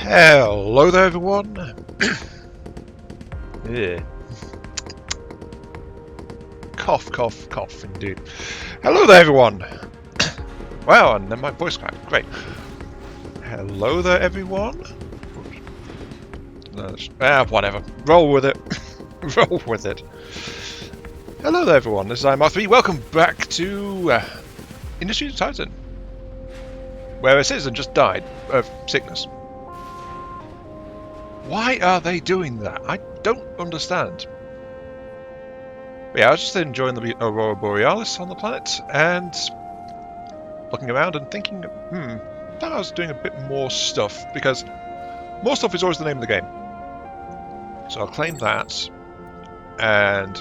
Hello there, everyone. Yeah. Cough, cough, cough, indeed. Hello there, everyone. Wow, and then my voice cracked. Great. Hello there, everyone. Whatever. Roll with it. Roll with it. Hello there, everyone. This is IMR3. Welcome back to Industries of Titan, where a citizen just died of sickness. Why are they doing that? I don't understand. But yeah, I was just enjoying the Aurora Borealis on the planet and looking around and thinking, thought I was doing a bit more stuff, because more stuff is always the name of the game. So I'll claim that, and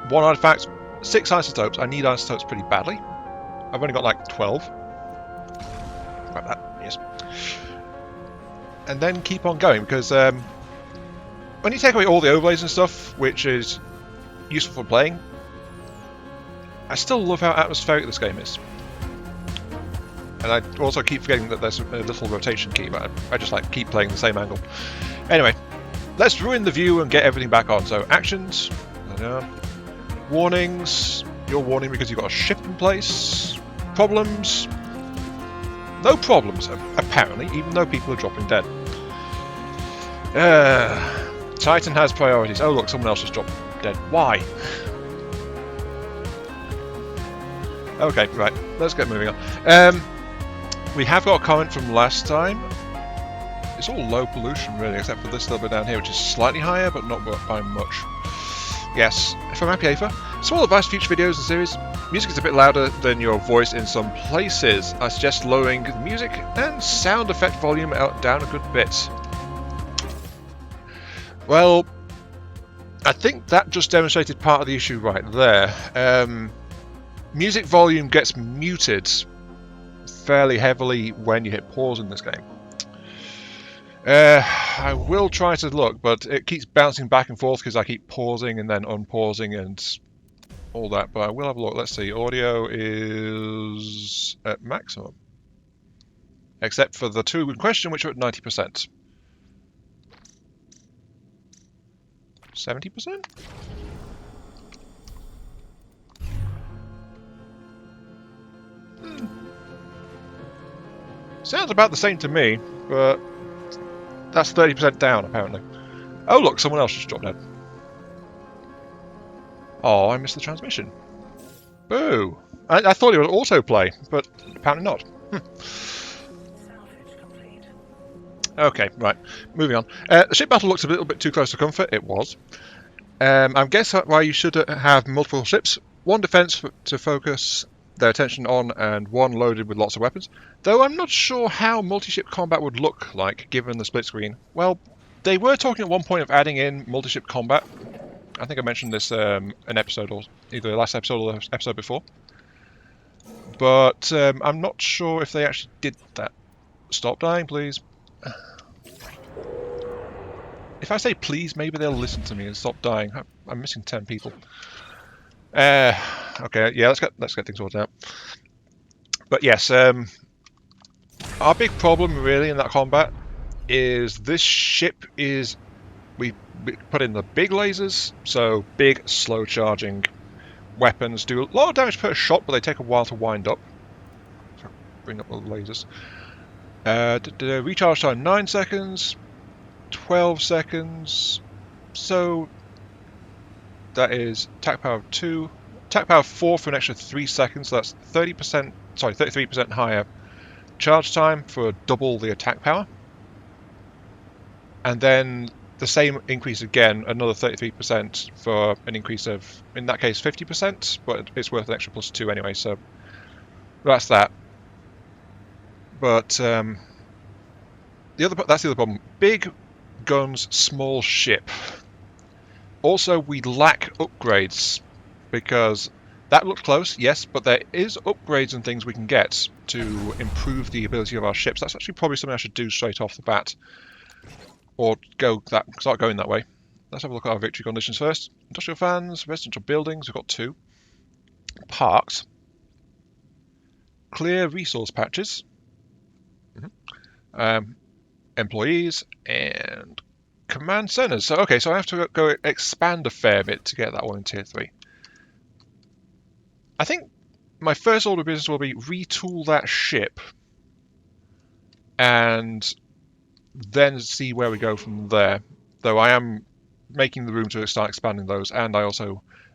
1 artifact, 6 isotopes. I need isotopes pretty badly. I've only got like 12. Like that, yes. And then keep on going, because when you take away all the overlays and stuff, which is useful for playing, I still love how atmospheric this game is. And I also keep forgetting that there's a little rotation key, but I just like keep playing the same angle. Anyway, let's ruin the view and get everything back on. So actions, warnings, you're warning because you've got a ship in place, problems, no problems apparently, even though people are dropping dead. Titan has priorities. Oh look, someone else just dropped dead. Why? Okay, right, let's get moving on. We have got a comment from last time. It's all low pollution really, except for this little bit down here, which is slightly higher, but not by much. Yes, from Happy Afer. Small advice for future videos and series. Music is a bit louder than your voice in some places. I suggest lowering the music and sound effect volume down a good bit. Well, I think that just demonstrated part of the issue right there. Music volume gets muted fairly heavily when you hit pause in this game. I will try to look, but it keeps bouncing back and forth because I keep pausing and then unpausing and all that. But I will have a look. Let's see. Audio is at maximum, except for the two in question, which are at 90%. 70%? Sounds about the same to me, but that's 30% down, apparently. Oh, look, someone else just dropped dead. Oh, I missed the transmission. Boo! I thought it would autoplay, but apparently not. Okay, right. Moving on. The ship battle looks a little bit too close to comfort. It was. I guess why you should have multiple ships. One defense to focus their attention on, and one loaded with lots of weapons. Though I'm not sure how multi-ship combat would look like, given the split screen. Well, they were talking at one point of adding in multi-ship combat. I think I mentioned this an episode, or either the last episode or the episode before. But I'm not sure if they actually did that. Stop dying, please. If I say please, maybe they'll listen to me and stop dying. I'm missing 10 people. Okay, yeah, let's get things sorted out. But yes, our big problem really in that combat is this ship is we put in the big lasers, so big slow charging weapons do a lot of damage per shot, but they take a while to wind up. So bring up the lasers. Recharge time 9 seconds, 12 seconds. So that is attack power 2. Attack power 4 for an extra 3 seconds, so that's 33% higher charge time for double the attack power. And then the same increase again, another 33% for an increase of, in that case, 50%, but it's worth an extra plus 2 anyway, so that's that. But that's the other problem. Big guns, small ship. Also, we lack upgrades, because that looked close, yes, but there is upgrades and things we can get to improve the ability of our ships. That's actually probably something I should do straight off the bat, or start going that way. Let's have a look at our victory conditions first. Industrial fans, residential buildings, we've got 2. Parks. Clear resource patches. employees, and command centers. So, okay, so I have to go expand a fair bit to get that one in Tier 3. I think my first order of business will be retool that ship and then see where we go from there. Though I am making the room to start expanding those, and I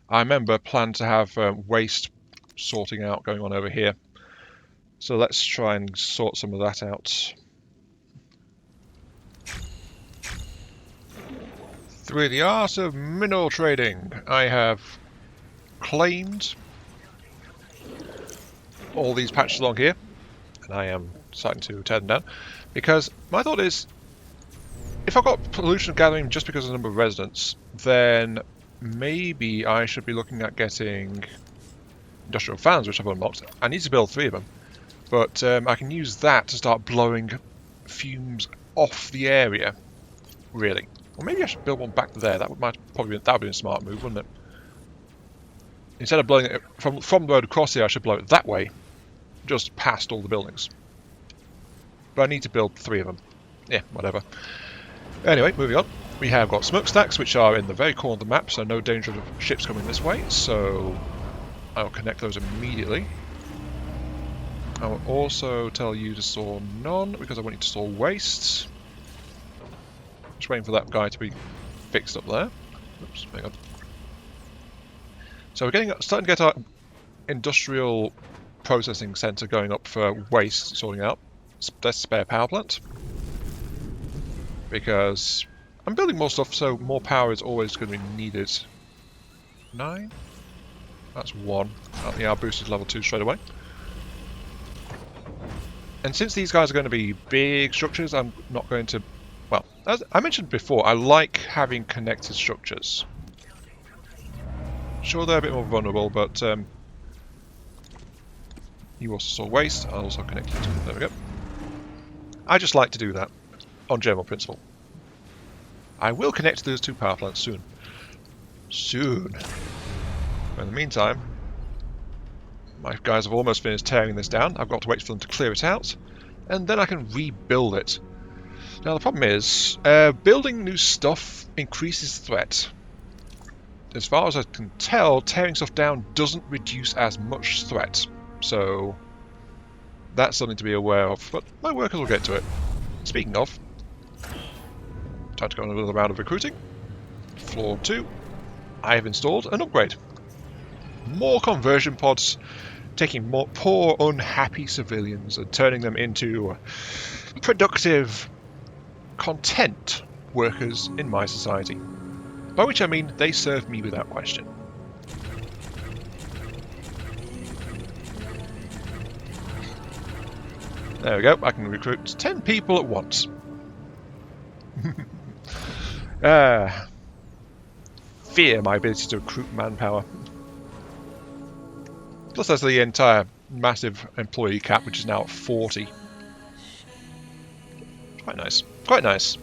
remember, plan to have waste sorting out going on over here. So let's try and sort some of that out. Through the art of mineral trading, I have claimed all these patches along here, and I am starting to tear them down, because my thought is, if I've got pollution gathering just because of the number of residents, then maybe I should be looking at getting industrial fans, which I've unlocked. I need to build 3 of them, but I can use that to start blowing fumes off the area, really. Or maybe I should build one back there. That would be a smart move, wouldn't it? Instead of blowing it from the road across here, I should blow it that way, just past all the buildings. But I need to build 3 of them. Yeah, whatever. Anyway, moving on. We have got smokestacks, which are in the very corner of the map, so no danger of ships coming this way. So I'll connect those immediately. I will also tell you to store none, because I want you to store waste. Just waiting for that guy to be fixed up there. Oops, hang on. So we're starting to get our industrial processing centre going up for waste sorting out. That's spare power plant. Because I'm building more stuff, so more power is always going to be needed. 9? That's 1. Yeah, I boosted level 2 straight away. And since these guys are going to be big structures, I'm not going to... Well, as I mentioned before, I like having connected structures. Sure, they're a bit more vulnerable, but you also saw waste. I'll also connect you to them. There we go. I just like to do that on general principle. I will connect to those 2 power plants soon. Soon. But in the meantime, my guys have almost finished tearing this down. I've got to wait for them to clear it out, and then I can rebuild it. Now the problem is, building new stuff increases threat. As far as I can tell, tearing stuff down doesn't reduce as much threat. So that's something to be aware of, but my workers will get to it. Speaking of, time to go on another round of recruiting. Floor 2, I have installed an upgrade. More conversion pods, taking more poor, unhappy civilians and turning them into productive, content workers in my society. By which I mean they serve me without question. There we go, I can recruit 10 people at once. Fear my ability to recruit manpower. Plus there's the entire massive employee cap, which is now at 40. Quite nice. Quite nice.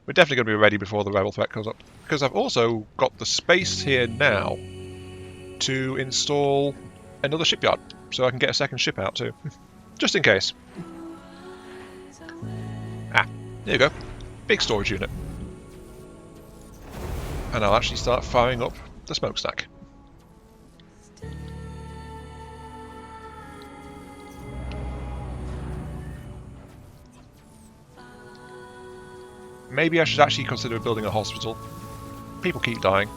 We're definitely going to be ready before the rebel threat comes up, because I've also got the space here now to install another shipyard, so I can get a second ship out too, just in case. Ah, there you go. Big storage unit. And I'll actually start firing up the smokestack. Maybe I should actually consider building a hospital. People keep dying.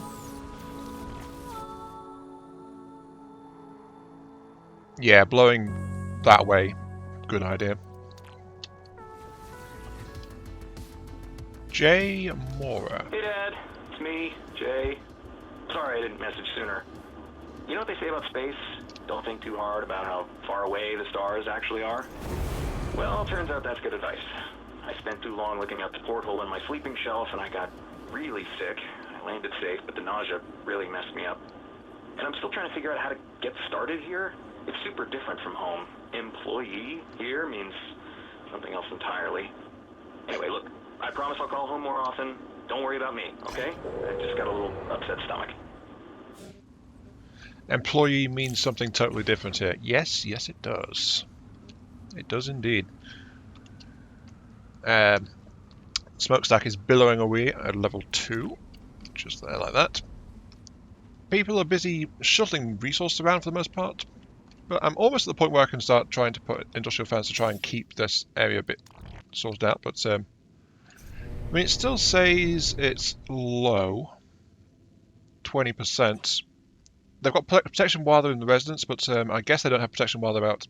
Yeah, blowing that way. Good idea. Jay Mora. Hey Dad, it's me, Jay. Sorry I didn't message sooner. You know what they say about space? Don't think too hard about how far away the stars actually are. Well, turns out that's good advice. I spent too long looking out the porthole in my sleeping shelf and I got really sick. I landed safe, but the nausea really messed me up. And I'm still trying to figure out how to get started here. It's super different from home. Employee here means something else entirely. Anyway, look, I promise I'll call home more often. Don't worry about me, okay? I just got a little upset stomach. Employee means something totally different here. Yes, yes it does. It does indeed. Smokestack is billowing away at level 2. Just there like that. People are busy shuttling resources around for the most part. But I'm almost at the point where I can start trying to put industrial fans to try and keep this area a bit sorted out. But, I mean, it still says it's low. 20%. They've got protection while they're in the residence, but I guess they don't have protection while they're out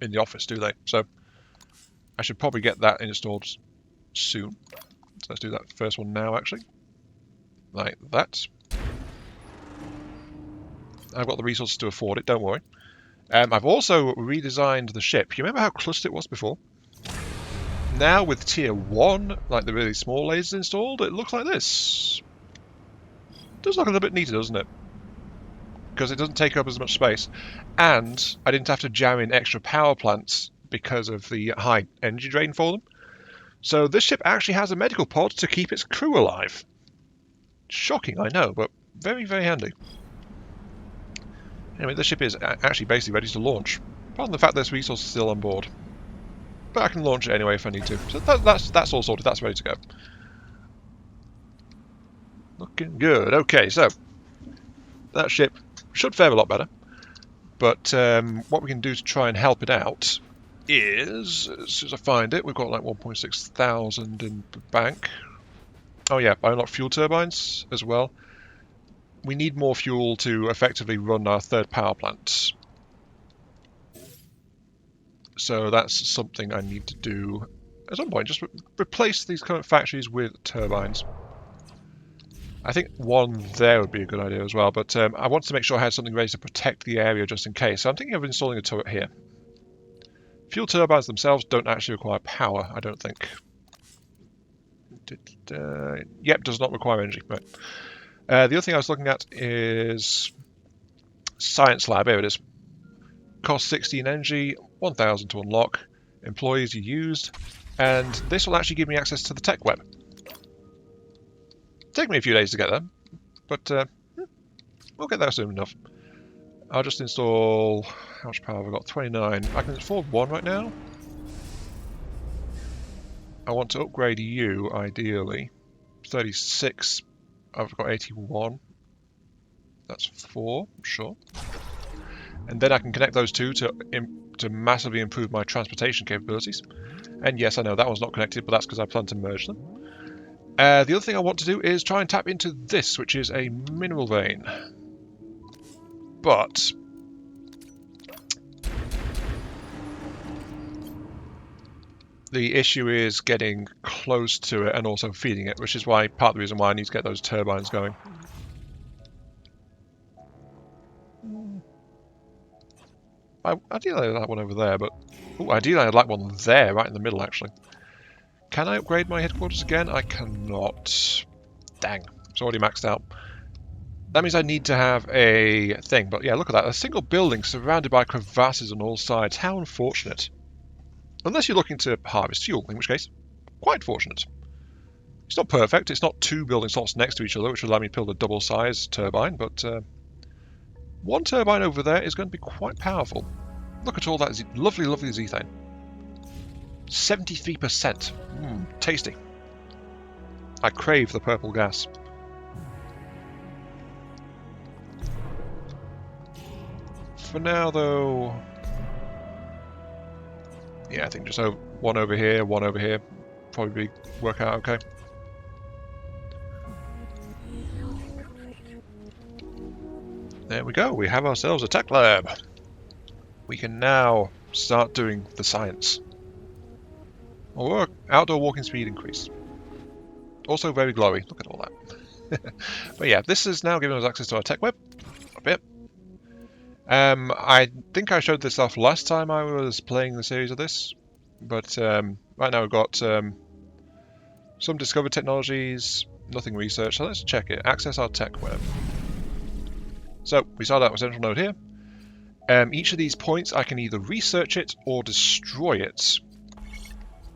in the office, do they? So I should probably get that installed soon. So let's do that first one now, actually. Like that. I've got the resources to afford it, don't worry. I've also redesigned the ship. You remember how clustered it was before? Now with tier 1, like the really small lasers installed, it looks like this. It does look a little bit neater, doesn't it? Because it doesn't take up as much space. And I didn't have to jam in extra power plants because of the high energy drain for them. So this ship actually has a medical pod to keep its crew alive. Shocking, I know, but very, very handy. Anyway, the ship is actually basically ready to launch. Apart from the fact there's resources still on board. But I can launch it anyway if I need to. So that's all sorted, that's ready to go. Looking good. Okay, so that ship should fare a lot better. But what we can do to try and help it out is, as soon as I find it, we've got like 1.6 thousand in the bank. Oh yeah, I unlocked fuel turbines as well. We need more fuel to effectively run our third power plant. So that's something I need to do at some point. Just replace these current factories with turbines. I think one there would be a good idea as well, but I wanted to make sure I had something ready to protect the area just in case. So I'm thinking of installing a turret here. Fuel turbines themselves don't actually require power, I don't think. Yep, does not require energy. Right. The other thing I was looking at is Science Lab. Here it is. Cost 16 energy, 1,000 to unlock. Employees used, and this will actually give me access to the tech web. Take me a few days to get there, but we'll get there soon enough. I'll just install... How much power have I got? 29. I can afford one right now. I want to upgrade you, ideally. 36. I've got 81. That's 4, sure. And then I can connect those two to massively improve my transportation capabilities. And yes, I know that one's not connected, but that's because I plan to merge them. The other thing I want to do is try and tap into this, which is a mineral vein. But the issue is getting close to it and also feeding it, which is why part of the reason why I need to get those turbines going. Ideally I'd like one over there, but... Ooh, ideally I'd like one there, right in the middle, actually. Can I upgrade my headquarters again? I cannot. Dang, it's already maxed out. That means I need to have a thing, but yeah, look at that. A single building surrounded by crevasses on all sides. How unfortunate. Unless you're looking to harvest fuel, in which case, quite fortunate. It's not perfect. It's not two building slots next to each other, which will allow me to build a double-sized turbine, but one turbine over there is going to be quite powerful. Look at all that lovely, lovely zethane. 73%. Tasty. I crave the purple gas. For now, though... Yeah, I think just one over here, probably work out okay. There we go, we have ourselves a tech lab. We can now start doing the science. Outdoor walking speed increase. Also very glowy, look at all that. But yeah, this is now giving us access to our tech web. Up here. I think I showed this off last time I was playing the series of this, but right now we've got some discovered technologies, nothing researched, so let's check it. Access our tech web. So we start out with central node here. Each of these points I can either research it or destroy it.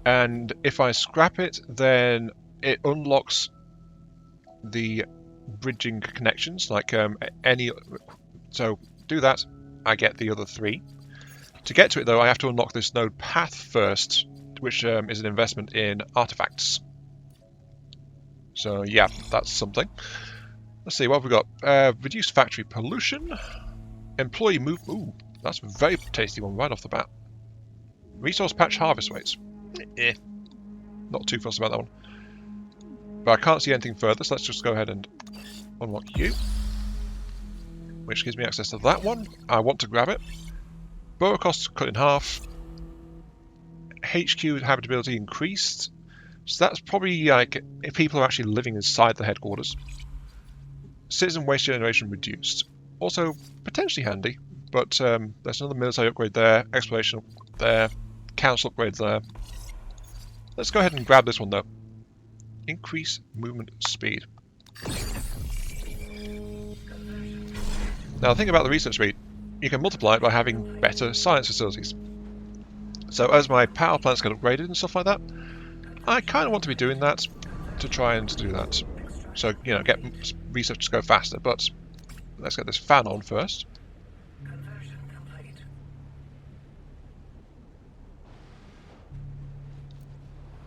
And if I scrap it, then it unlocks the bridging connections, like any... So do that, I get the other 3. To get to it though, I have to unlock this node path first, which is an investment in artifacts. So yeah, that's something. Let's see, what have we got? Reduce factory pollution. Employee move. Ooh, that's a very tasty one right off the bat. Resource patch harvest rates. Not too fussed about that one. But I can't see anything further, so let's just go ahead and unlock you. Which gives me access to that one. I want to grab it. Borough costs cut in half. HQ habitability increased. So that's probably like if people are actually living inside the headquarters. Citizen waste generation reduced. Also potentially handy, but there's another military upgrade there, exploration there, council upgrades there. Let's go ahead and grab this one though. Increase movement speed. Now the thing about the research speed, you can multiply it by having better science facilities. So as my power plants get upgraded and stuff like that, I kind of want to be doing that to try and do that. So, you know, get research to go faster, but let's get this fan on first.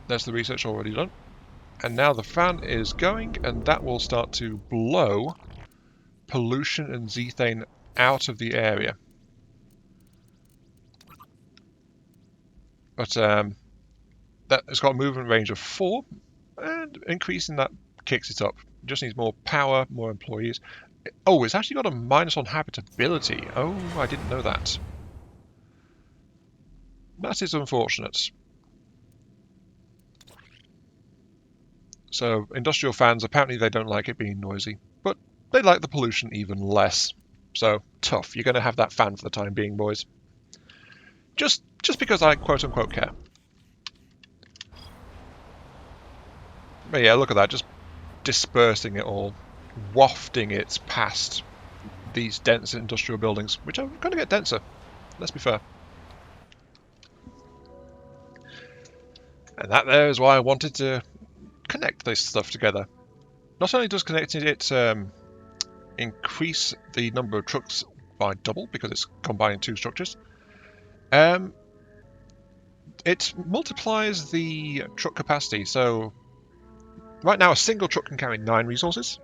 There's the research already done. And now the fan is going, and that will start to blow pollution and zethane out of the area. But that has got a movement range of 4, and increasing that kicks it up. It just needs more power, more employees. Oh, it's actually got a minus on habitability. Oh, I didn't know that. That is unfortunate. So, industrial fans, apparently they don't like it being noisy, but they like the pollution even less. So, tough. You're going to have that fan for the time being, boys. Just because I quote-unquote care. But yeah, look at that, just dispersing it all, wafting it past these dense industrial buildings, which are going to get denser, let's be fair. And that there is why I wanted to connect this stuff together. Not only does connecting it increase the number of trucks by double, because it's combining 2 structures, it multiplies the truck capacity. So right now a single truck can carry 9 resources.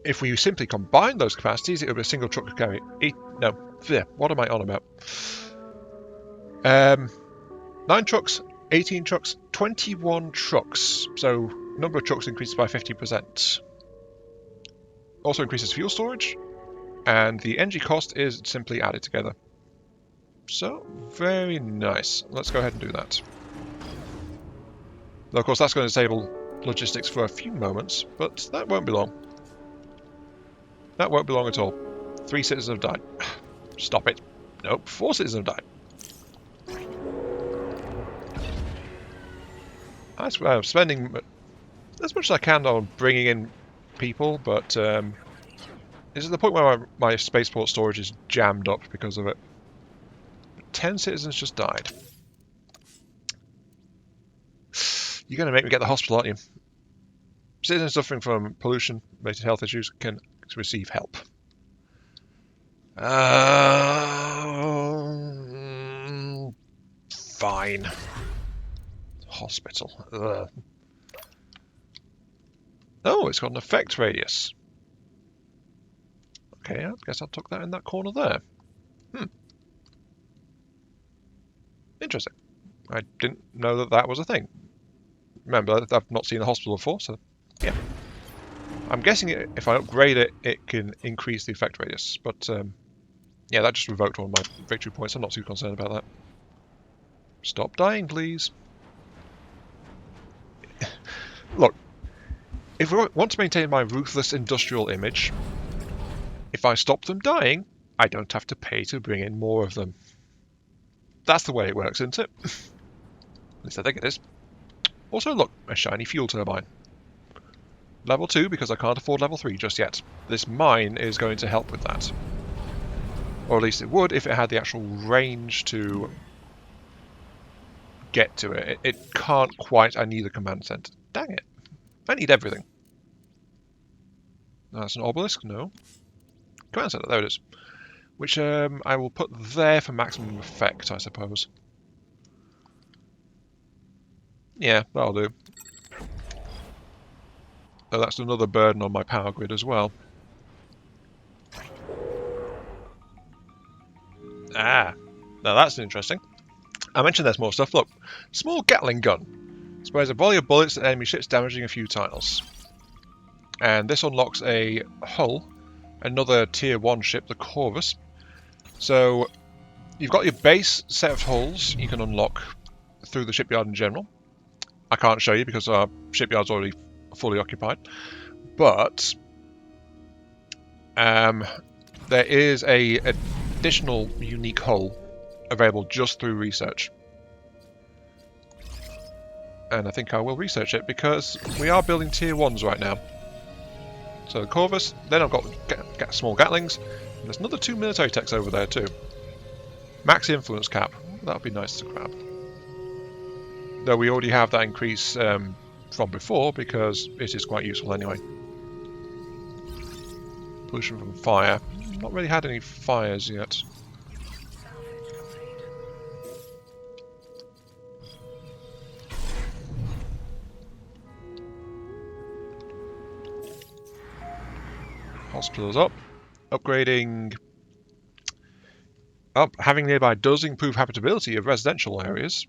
If we simply combine those capacities, it would be a single truck could carry 8. No, what am I on about? 9 trucks, 18 trucks, 21 trucks. So number of trucks increases by 50%. Also increases fuel storage, and the energy cost is simply added together. So, very nice. Let's go ahead and do that. Now, of course, that's going to disable logistics for a few moments, but that won't be long. That won't be long at all. 3 citizens have died. Stop it. Nope, 4 citizens have died. I'm spending as much as I can on bringing in people, but this is the point where my spaceport storage is jammed up because of it. 10 citizens just died. You're going to make me get the hospital, aren't you? Citizens suffering from pollution-related health issues can receive help. Fine. Hospital. Ugh. Oh, it's got an effect radius. Okay, I guess I'll tuck that in that corner there. Interesting. I didn't know that that was a thing. Remember, I've not seen the hospital before, so yeah. I'm guessing if I upgrade it, it can increase the effect radius. But yeah, that just revoked one of my victory points. I'm not too concerned about that. Stop dying, please. Look, if we want to maintain my ruthless industrial image, if I stop them dying, I don't have to pay to bring in more of them. That's the way it works, isn't it? At least I think it is. Also, look, a shiny fuel turbine. Level 2, because I can't afford level 3 just yet. This mine is going to help with that. Or at least it would if it had the actual range to get to it. It can't quite. I need a command center. Dang it. I need everything. That's an obelisk? No. Command center, there it is. Which I will put there for maximum effect, I suppose. Yeah, that'll do. So that's another burden on my power grid as well. Ah, now that's interesting. I mentioned there's more stuff. Look, small Gatling gun. Sprays a volley of bullets at enemy ships, damaging a few tiles. And this unlocks a hull, another tier 1 ship, the Corvus. So you've got your base set of hulls you can unlock through the shipyard in general. I can't show you because our shipyard's already fully occupied. But there is a additional unique hull available just through research. And I think I will research it because we are building tier 1s right now. So the Corvus, then I've got small Gatlings, and there's another 2 military techs over there too. Max influence cap, that would be nice to grab. Though we already have that increase from before because it is quite useful anyway. Pollution from fire, not really had any fires yet. Hospitals up. Upgrading. Having nearby does improve habitability of residential areas.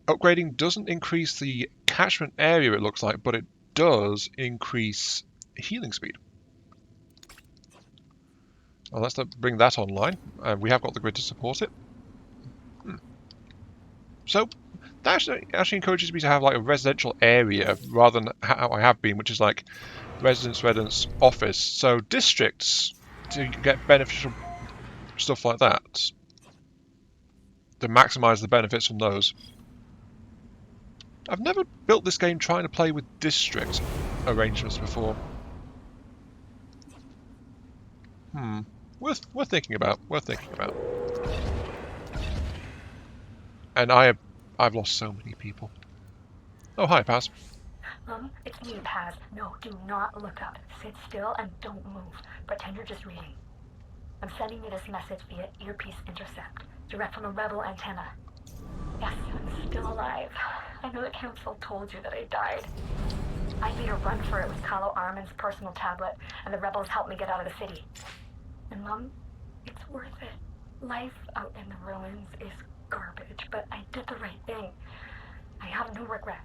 Upgrading doesn't increase the catchment area, it looks like, but it does increase healing speed. Well, let's bring that online. We have got the grid to support it. So that actually encourages me to have like a residential area rather than how I have been, which is like residence, office. So districts to get beneficial stuff like that, to maximise the benefits from those. I've never built this game trying to play with district arrangements before. Worth thinking about. And I've lost so many people. Oh, hi, Paz. It's me, Paz. No, do not look up. Sit still and don't move. Pretend you're just reading. I'm sending you this message via earpiece intercept, direct from a rebel antenna. Yes, I'm still alive. I know the council told you that I died. I made a run for it with Kalo Armin's personal tablet, and the rebels helped me get out of the city. And Mom, it's worth it. Life out in the ruins is garbage, but I did the right thing. I have no regrets.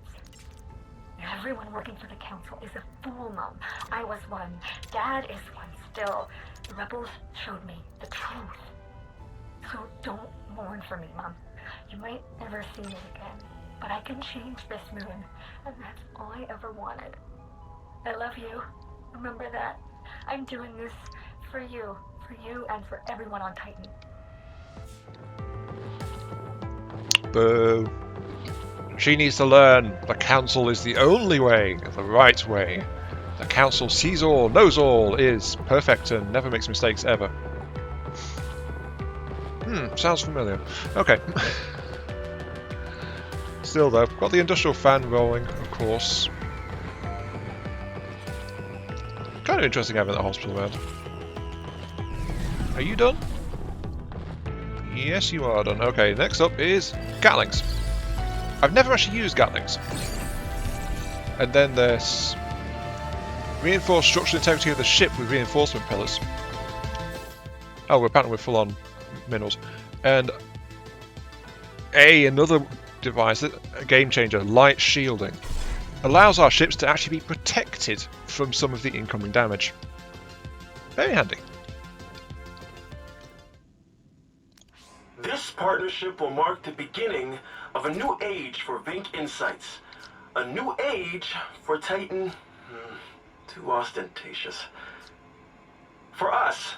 Everyone working for the council is a fool, Mom. I was one. Dad is one still. The rebels showed me the truth. So don't mourn for me, Mom. You might never see me again, but I can change this moon, and that's all I ever wanted. I love you. Remember that. I'm doing this for you and for everyone on Titan. Boo. She needs to learn the council is the only way, the right way. The council sees all, knows all, is perfect and never makes mistakes ever. Sounds familiar. Okay. Still though, got the industrial fan rolling, of course. Kind of interesting having that hospital around. Are you done? Yes, you are done. Okay, next up is Gatlings. I've never actually used Gatlings. And then there's reinforced structural integrity of the ship with reinforcement pillars. Oh, we're apparently full on minerals. And another device, a game changer, light shielding. Allows our ships to actually be protected from some of the incoming damage. Very handy. This partnership will mark the beginning of a new age for Vink Insights. A new age for Titan. Too ostentatious. For us,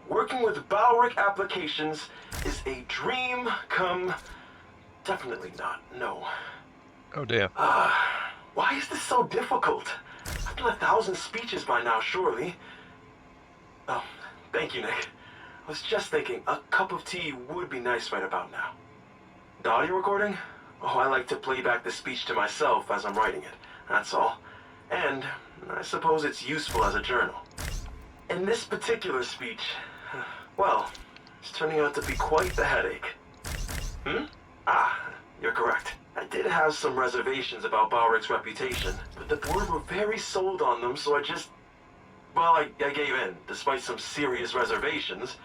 working with Balric applications is a dream come... Definitely not, no. Oh dear. Why is this so difficult? I've done 1,000 speeches by now, surely. Oh, thank you, Nick. I was just thinking a cup of tea would be nice right about now. The audio recording? Oh, I like to play back the speech to myself as I'm writing it, that's all. And I suppose it's useful as a journal. In this particular speech, well, it's turning out to be quite the headache. You're correct. did have some reservations about Balric's reputation, but the board were very sold on them, so I gave in, despite some serious reservations.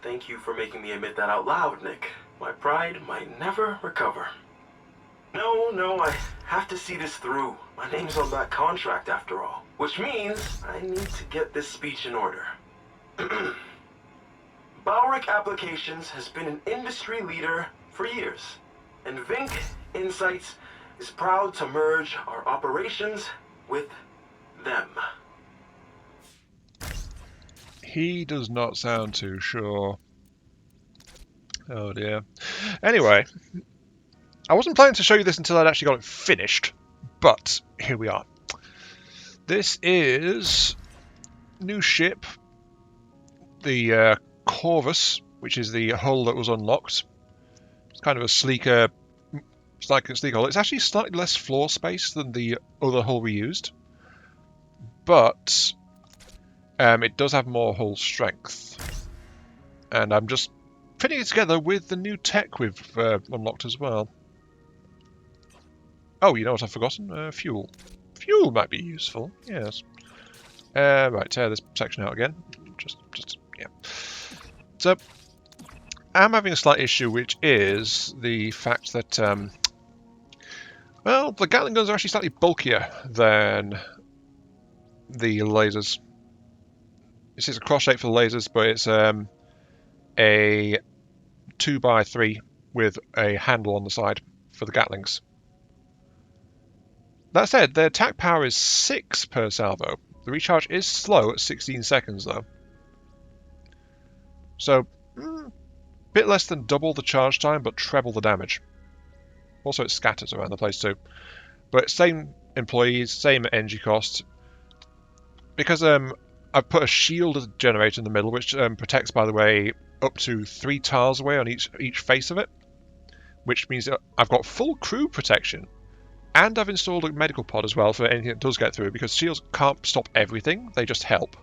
Thank you for making me admit that out loud, Nick. My pride might never recover. No, I have to see this through. My name's on that contract after all, which means I need to get this speech in order. Balric Applications has been an industry leader for years, and Vink Insights is proud to merge our operations with them. He does not sound too sure. Oh dear. Anyway, I wasn't planning to show you this until I'd actually got it finished, but here we are. This is new ship, the Corvus, which is the hull that was unlocked. It's kind of a sleeker, hull. It's actually slightly less floor space than the other hull we used, but it does have more hull strength. And I'm just putting it together with the new tech we've unlocked as well. Oh, you know what I've forgotten? Fuel. Fuel might be useful, yes. Right, tear this section out again. Yeah. So, I'm having a slight issue, which is the fact that, well, the Gatling guns are actually slightly bulkier than the lasers. This is a cross shape for the lasers, but it's a 2x3 with a handle on the side for the Gatlings. That said, their attack power is 6 per salvo. The recharge is slow at 16 seconds, though. So, bit less than double the charge time, but treble the damage. Also, it scatters around the place too. But same employees, same energy cost. Because I've put a shield generator in the middle, which protects, by the way, up to 3 tiles away on each face of it. Which means that I've got full crew protection. And I've installed a medical pod as well for anything that does get through, because shields can't stop everything, they just help.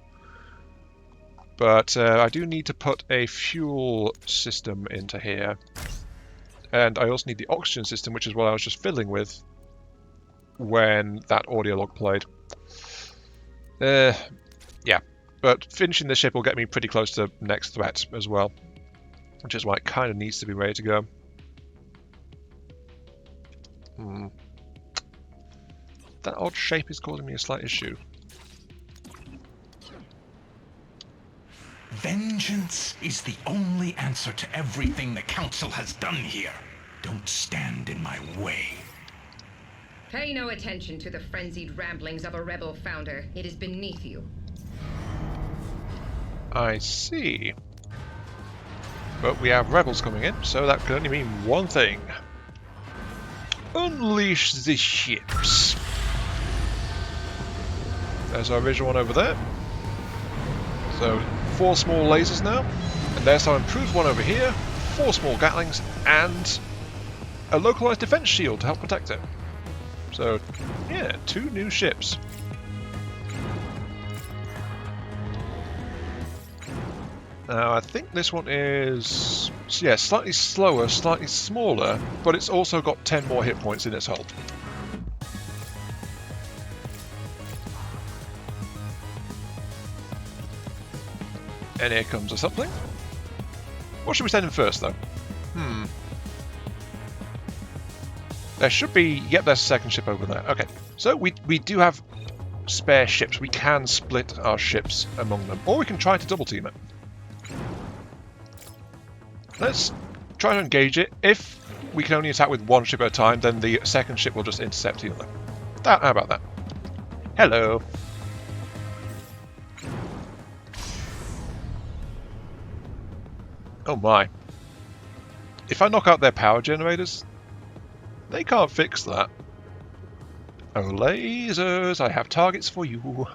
But I do need to put a fuel system into here. And I also need the oxygen system, which is what I was just fiddling with when that audio log played. Yeah, but finishing the ship will get me pretty close to next threat as well, which is why it kind of needs to be ready to go. That odd shape is causing me a slight issue. Vengeance is the only answer to everything the Council has done here. Don't stand in my way. Pay no attention to the frenzied ramblings of a rebel founder. It is beneath you. I see. But we have rebels coming in, so that can only mean one thing. Unleash the ships. There's our original one over there. So 4 small lasers now, and there's our improved one over here, 4 small Gatlings, and a localized defense shield to help protect it. So, yeah, 2 new ships. Now, I think this one is, yeah, slightly slower, slightly smaller, but it's also got 10 more hit points in its hull. And here comes a something. What should we send in first, though? There should be... Yep, there's a second ship over there. Okay, so we do have spare ships. We can split our ships among them. Or we can try to double team it. Let's try to engage it. If we can only attack with 1 ship at a time, then the second ship will just intercept the other. How about that? Hello. Oh my. If I knock out their power generators, they can't fix that. Oh, lasers, I have targets for you.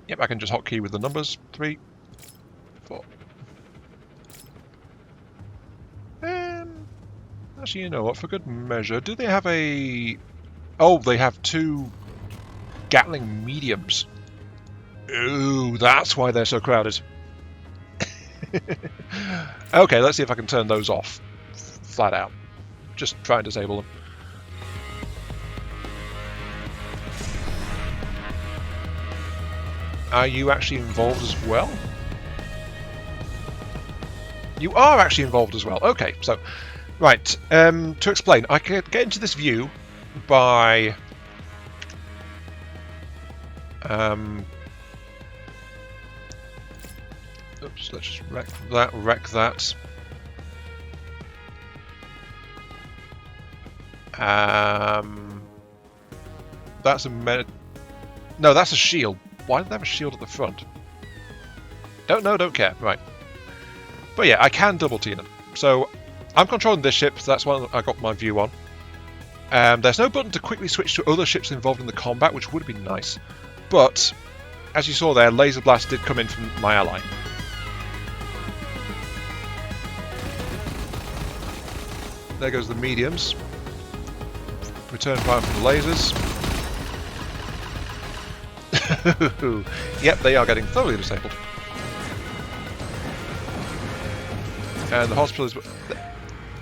Yep, I can just hotkey with the numbers. 3, 4. Actually, you know what? For good measure, do they have a... Oh, they have 2 Gatling mediums. Ooh, that's why they're so crowded. Okay, let's see if I can turn those off. Flat out. Just try and disable them. Are you actually involved as well? You are actually involved as well. Okay, so, right, to explain, I can get into this view by... oops, let's just wreck that. That's a no, that's a shield. Why do they have a shield at the front? Don't know, don't care. Right. But yeah, I can double team them. So I'm controlling this ship, so that's what I got my view on. There's no button to quickly switch to other ships involved in the combat, which would have been nice. But, as you saw there, laser blast did come in from my ally. There goes the mediums. Return fire from the lasers. Yep, they are getting thoroughly disabled. And the hospital is...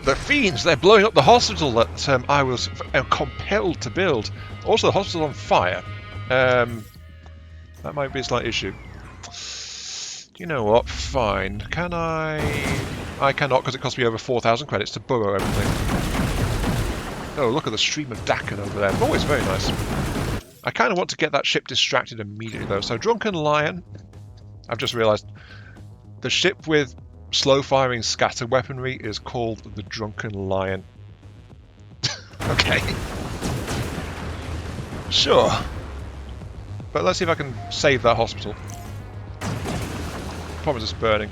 The fiends! They're blowing up the hospital that I was compelled to build. Also, the hospital's on fire. That might be a slight issue. You know what? Fine. Can I... I cannot, because it cost me over 4,000 credits to burrow everything. Oh, look at the stream of Dakin over there. Always very nice. I kind of want to get that ship distracted immediately, though. So, Drunken Lion. I've just realised. The ship with slow-firing scatter weaponry is called the Drunken Lion. Okay. Sure. But let's see if I can save that hospital. Problem is it's burning.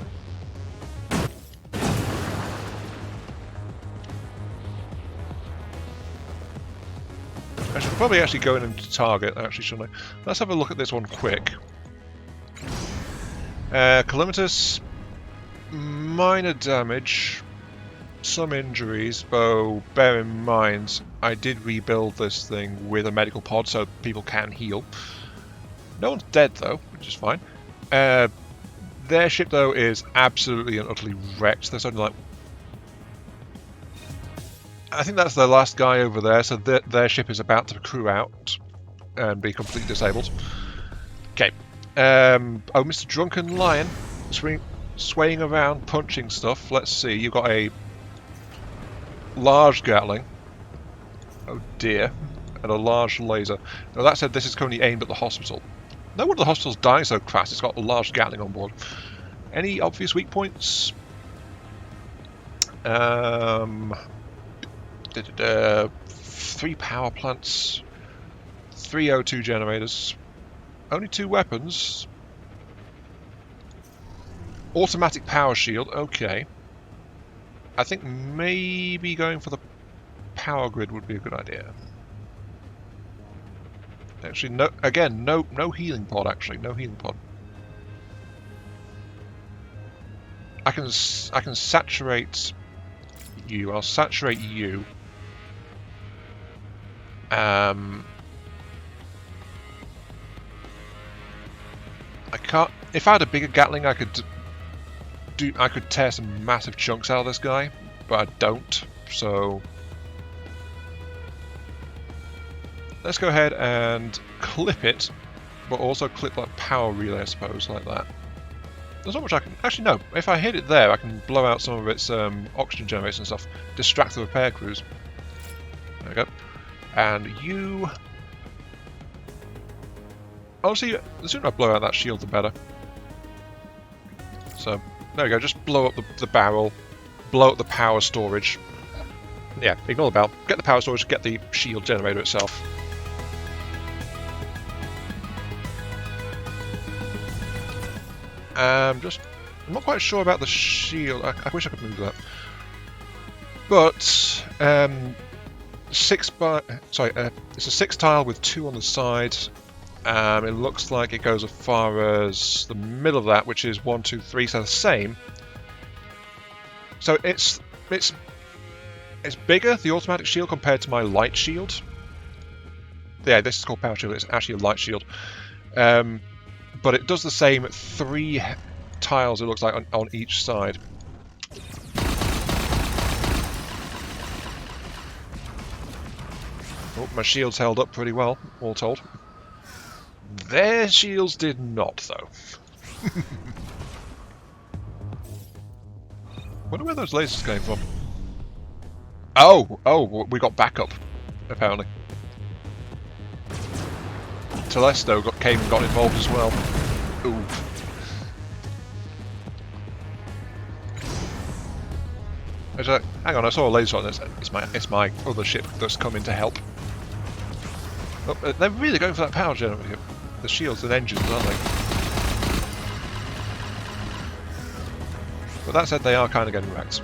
I should probably actually go in and target, actually, shouldn't I? Let's have a look at this one quick. Calamitous, minor damage, some injuries, though bear in mind I did rebuild this thing with a medical pod so people can heal. No one's dead though, which is fine. Their ship though is absolutely and utterly wrecked. There's only like... I think that's the last guy over there, so their ship is about to crew out and be completely disabled. Okay. Oh, Mr. Drunken Lion, swaying around, punching stuff. Let's see, you've got a large Gatling. Oh dear. And a large laser. Now that said, this is currently aimed at the hospital. No wonder the hospital's dying so fast, it's got a large Gatling on board. Any obvious weak points? 3 power plants, 3 O2 generators, only 2 weapons, automatic power shield, okay. I think maybe going for the power grid would be a good idea. Actually, no. Again, no healing pod. Actually, no healing pod. I can saturate you. I'll saturate you. I can't. If I had a bigger Gatling, I could tear some massive chunks out of this guy, but I don't. So let's go ahead and clip it, but also clip that power relay, I suppose, like that. There's not much I can... Actually, no. If I hit it there, I can blow out some of its oxygen generators and stuff. Distract the repair crews. There we go. And you... Honestly, the sooner I blow out that shield, the better. So, there we go. Just blow up the barrel. Blow up the power storage. Yeah, ignore the barrel. Get the power storage, get the shield generator itself. I'm not quite sure about the shield. I wish I could move that. But it's a 6 tile with 2 on the side. It looks like it goes as far as the middle of that, which is 1, 2, 3, so the same. So it's bigger, the automatic shield, compared to my light shield. Yeah, this is called power shield. It's actually a light shield. But it does the same 3 tiles, it looks like, on each side. Oh, my shields held up pretty well, all told. Their shields did not, though. Wonder where those lasers came from. Oh, we got backup, apparently. Telesto came and got involved as well. Ooh. Hang on, I saw a laser on this. It's my other ship that's coming to help. Oh, they're really going for that power generator. The shields and engines, aren't they? But that said, they are kind of getting wrecked.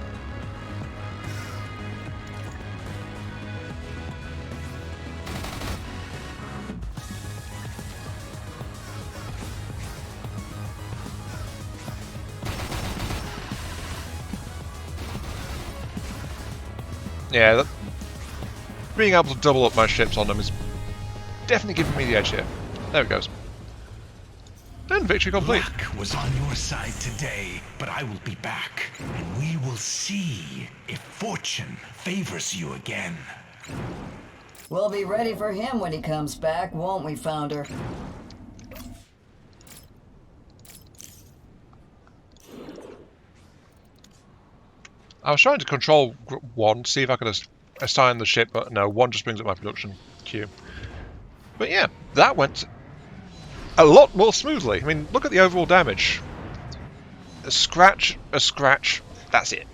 Yeah, being able to double up my ships on them is definitely giving me the edge here. There it goes. And victory complete. Luck was on your side today, but I will be back, and we will see if fortune favors you again. We'll be ready for him when he comes back, won't we, Founder? I was trying to control one, see if I could assign the ship, but no, one just brings up my production queue. But yeah, that went a lot more smoothly. I mean, look at the overall damage. A scratch, that's it.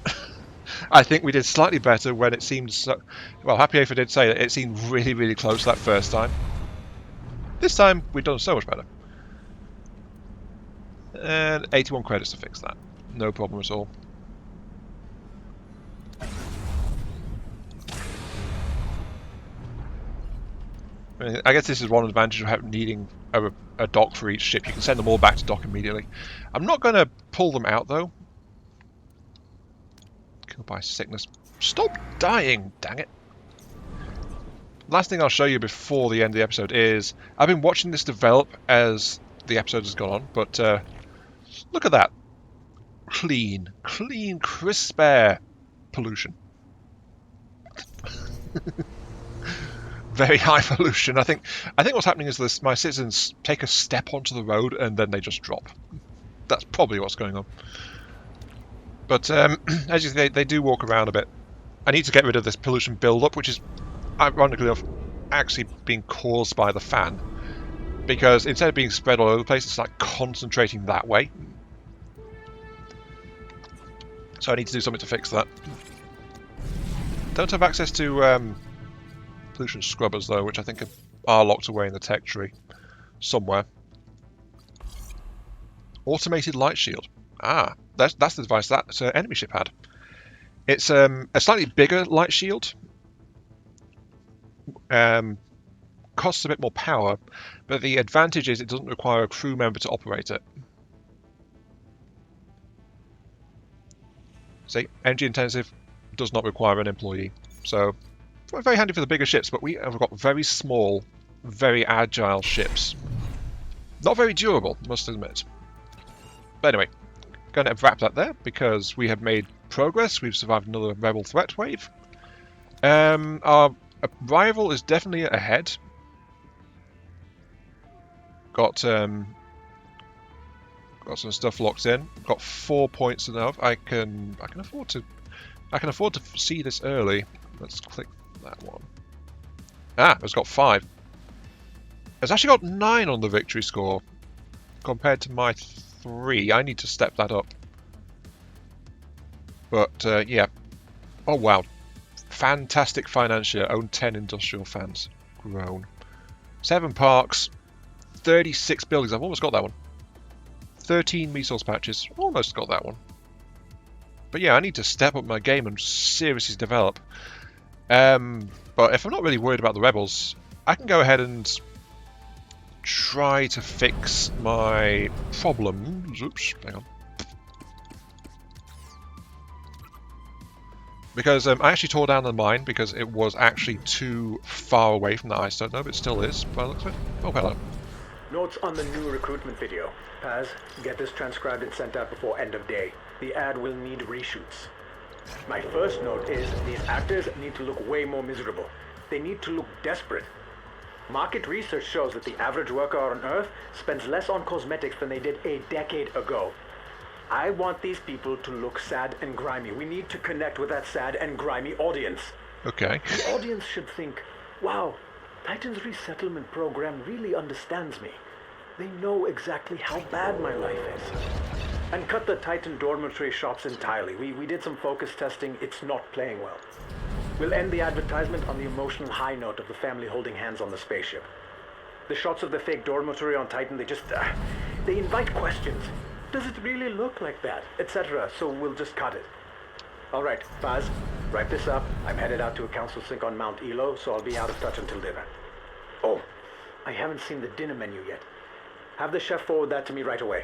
I think we did slightly better when it seemed so... Well, Happy Aether did say that it seemed really, really close that first time. This time, we've done so much better. And 81 credits to fix that. No problem at all. I guess this is one advantage of needing a dock for each ship. You can send them all back to dock immediately. I'm not going to pull them out, though. Killed by sickness. Stop dying, dang it. Last thing I'll show you before the end of the episode is... I've been watching this develop as the episode has gone on, but look at that. Clean, crisp air pollution. Very high pollution. I think what's happening is this: my citizens take a step onto the road and then they just drop. That's probably what's going on. But as you say, they do walk around a bit. I need to get rid of this pollution build-up, which is ironically enough actually being caused by the fan, because instead of being spread all over the place, it's like concentrating that way. So I need to do something to fix that. Don't have access to pollution scrubbers though, which I think are locked away in the tech tree somewhere. Automated light shield. Ah, that's the device that enemy ship had. It's a slightly bigger light shield. Costs a bit more power, but the advantage is it doesn't require a crew member to operate it. See, energy intensive, does not require an employee. So, very handy for the bigger ships, but we have got very small, very agile ships. Not very durable, must admit. But anyway, going to wrap that there, because we have made progress. We've survived another rebel threat wave. Our rival is definitely ahead. Got some stuff locked in. Got 4 points enough. I can afford to see this early. Let's click that one. Ah, it's got 5. It's actually got 9 on the victory score compared to my 3. I need to step that up. But yeah. Oh wow. Fantastic financier. Own 10 industrial fans. Grown. 7 parks. 36 buildings. I've almost got that one. 13 resource patches. Almost got that one. But yeah, I need to step up my game and seriously develop. But if I'm not really worried about the rebels, I can go ahead and try to fix my problems. Oops, hang on. Because I actually tore down the mine because it was actually too far away from the ice. Don't know if it still is by the looks of it. Oh, hello. Notes on the new recruitment video. Paz, get this transcribed and sent out before end of day. The ad will need reshoots. My first note is these actors need to look way more miserable. They need to look desperate. Market research shows that the average worker on Earth spends less on cosmetics than they did a decade ago. I want these people to look sad and grimy. We need to connect with that sad and grimy audience. Okay. The audience should think, wow, Titan's resettlement program really understands me. They know exactly how bad my life is. And cut the Titan dormitory shots entirely. We did some focus testing. It's not playing well. We'll end the advertisement on the emotional high note of the family holding hands on the spaceship. The shots of the fake dormitory on Titan, they invite questions. Does it really look like that? Etc. So we'll just cut it. All right, Paz, write this up. I'm headed out to a council sync on Mount Elo, so I'll be out of touch until dinner. Oh, I haven't seen the dinner menu yet. Have the chef forward that to me right away.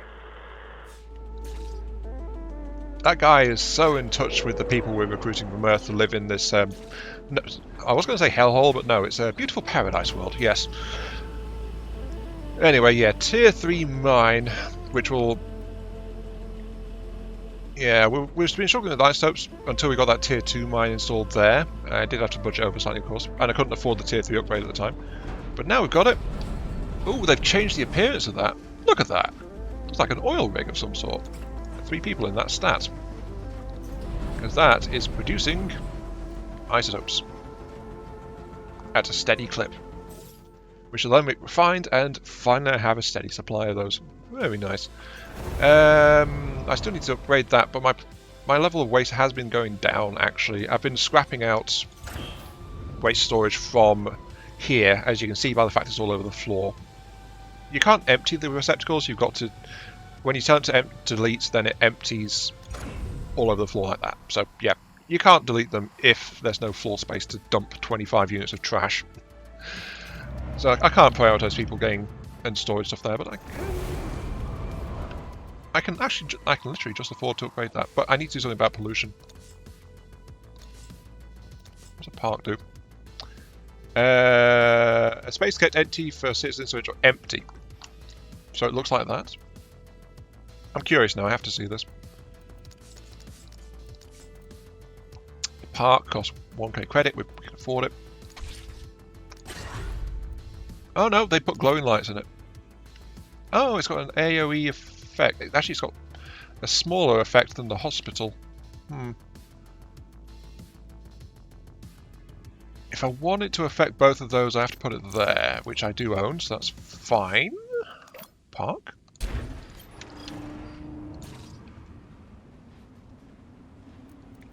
That guy is so in touch with the people we're recruiting from Earth to live in this, no, I was going to say hellhole, but no, it's a beautiful paradise world, yes. Anyway, yeah, Tier 3 mine, which will... Yeah, we've been struggling with isotopes until we got that Tier 2 mine installed there. I did have to budget over slightly, of course, and I couldn't afford the Tier 3 upgrade at the time. But now we've got it. Ooh, they've changed the appearance of that. Look at that. It's like an oil rig of some sort. 3 people in that stat. Because that is producing isotopes at a steady clip. Which will then be refined and finally have a steady supply of those. Very nice. I still need to upgrade that, but my level of waste has been going down actually. I've been scrapping out waste storage from here, as you can see by the fact it's all over the floor. You can't empty the receptacles, you've got to... When you tell it to delete, then it empties all over the floor like that. So, yeah, you can't delete them if there's no floor space to dump 25 units of trash. So I can't prioritize people getting and storing stuff there, but I can literally just afford to upgrade that. But I need to do something about pollution. What's a park do? A space kept empty for citizens to enjoy. Empty. So it looks like that. I'm curious now, I have to see this. The park costs 1k credit, we can afford it. Oh no, they put glowing lights in it. Oh, it's got an AoE effect. Actually, it's got a smaller effect than the hospital. If I want it to affect both of those, I have to put it there, which I do own, so that's fine. Park.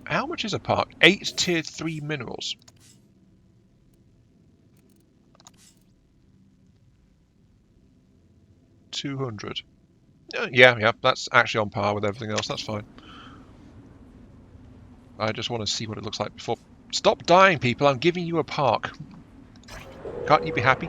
How much is a park? 8 tier 3 minerals. $200. Yeah, that's actually on par with everything else, that's fine. I just want to see what it looks like before... Stop dying, people, I'm giving you a park. Can't you be happy?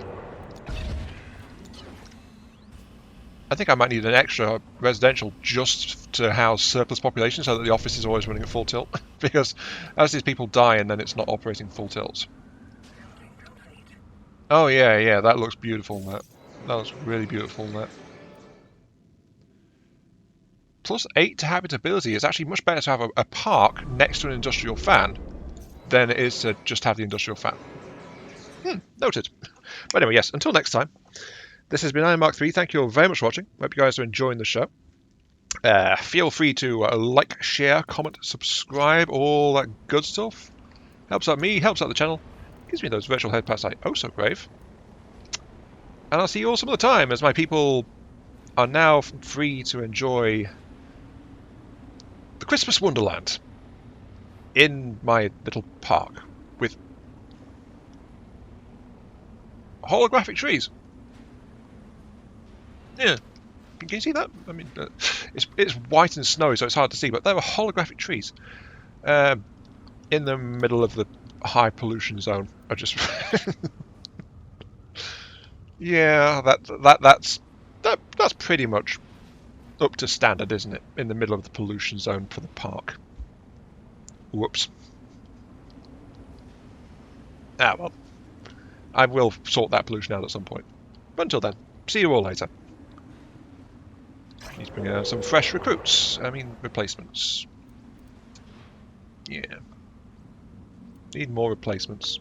I think I might need an extra residential just to house surplus population so that the office is always running at full tilt. Because as these people die and then it's not operating full tilt. Oh yeah, that looks beautiful, that. That looks really beautiful, that. Plus 8 to habitability is actually much better to have a park next to an industrial fan than it is to just have the industrial fan. Noted. But anyway, yes, until next time. This has been Iron Mark 3. Thank you all very much for watching. Hope you guys are enjoying the show. Feel free to like, share, comment, subscribe, all that good stuff. Helps out me, helps out the channel. Gives me those virtual head pats I oh so crave. And I'll see you all some other time as my people are now free to enjoy the Christmas Wonderland in my little park with holographic trees. Yeah, can you see that? I mean, it's white and snowy, so it's hard to see, but there are holographic trees in the middle of the high pollution zone. I just, yeah, that's pretty much up to standard, isn't it? In the middle of the pollution zone for the park. Whoops. Ah well, I will sort that pollution out at some point. But until then. see you all later. He's bringing out some fresh recruits. I mean, replacements. Yeah. Need more replacements.